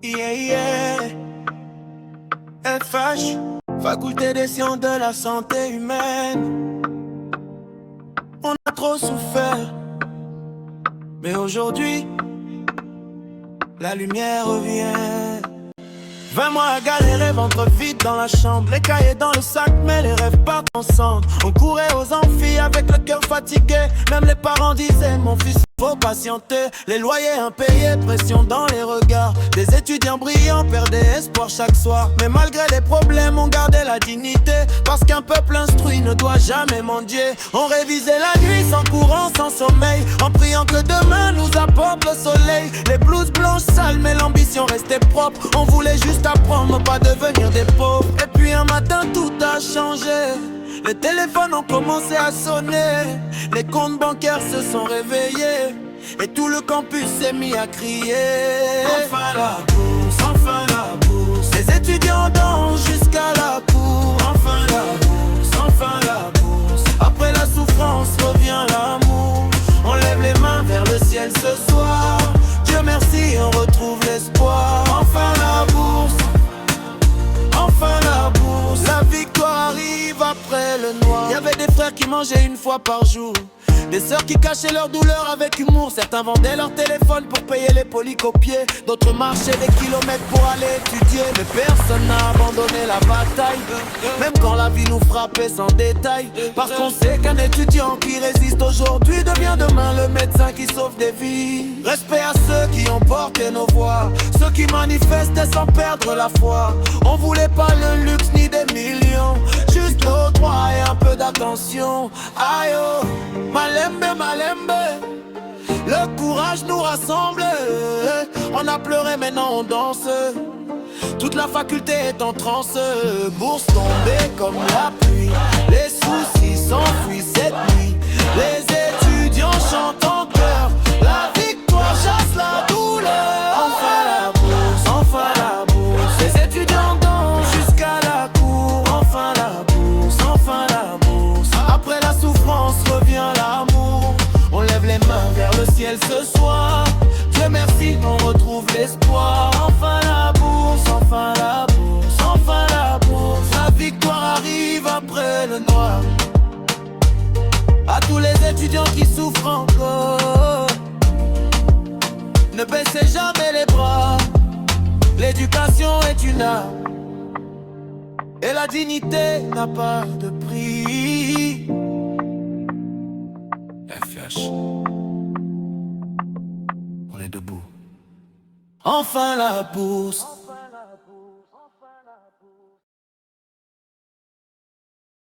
Yeah, yeah. FH, faculté des sciences de la santé humaine. On a trop souffert, mais aujourd'hui, la lumière revient. 20 mois à galérer, ventre vide dans la chambre. Les cahiers dans le sac, mais les rêves partent ensemble. On courait aux amphis avec le cœur fatigué. Même les parents disaient, mon fils, faut patienter. Les loyers impayés, pression dans les regards. Des étudiants brillants perdaient espoir chaque soir. Mais malgré les problèmes, on gardait la dignité. Parce qu'un peuple instruit ne doit jamais mendier. On révisait la nuit sans courant, sans sommeil, en priant que demain nous apporte le soleil. Les blouses blanches sales, mais l'ambition restait propre. On voulait juste apprendre, pas devenir des pauvres. Et puis un matin tout a changé. Les téléphones ont commencé à sonner. Les comptes bancaires se sont réveillés. Et tout le campus s'est mis à crier. Enfin la bourse, enfin la bourse. Les étudiants dansent jusqu'à la cour. Enfin la bourse, enfin la bourse. Après la souffrance revient l'amour. On lève les mains vers le ciel ce soir. Dieu merci, on retrouve l'espoir. Enfin la bourse, enfin la bourse. La victoire arrive après le noir. Il y avait des frères qui mangeaient une fois par jour, des sœurs qui cachaient leur douleur avec humour. Certains vendaient leur téléphone pour payer les polycopiés. D'autres marchaient des kilomètres pour aller étudier. Mais personne n'a abandonné la bataille, même quand la vie nous frappait sans détail. Parce qu'on sait qu'un étudiant qui résiste aujourd'hui devient demain le médecin qui sauve des vies. Respect à ceux qui ont porté nos voix, ceux qui manifestaient sans perdre la foi. On voulait pas le luxe ni des millions, juste nos droits et un peu d'attention. Aïe oh, Malembe, Malembe, le courage nous rassemble. On a pleuré, maintenant on danse. Toute la faculté est en transe. Bourse tombée comme la pluie, les soucis s'enfuient cette nuit. Les étudiants chantent en chœur, la victoire chasse la douleur. Enfin la bourse, enfin la bourse. Les étudiants dansent jusqu'à la cour. Enfin la bourse, enfin la bourse. Après la souffrance revient l'amour. On lève les mains vers le ciel ce soir. Dieu merci, on retrouve l'espoir. Enfin la bourse, enfin la bourse, enfin la bourse. La victoire arrive après le noir. À tous les étudiants qui souffrent encore, ne baissez jamais les bras. L'éducation est une arme et la dignité n'a pas de prix. FH, on est debout. Enfin la bourse.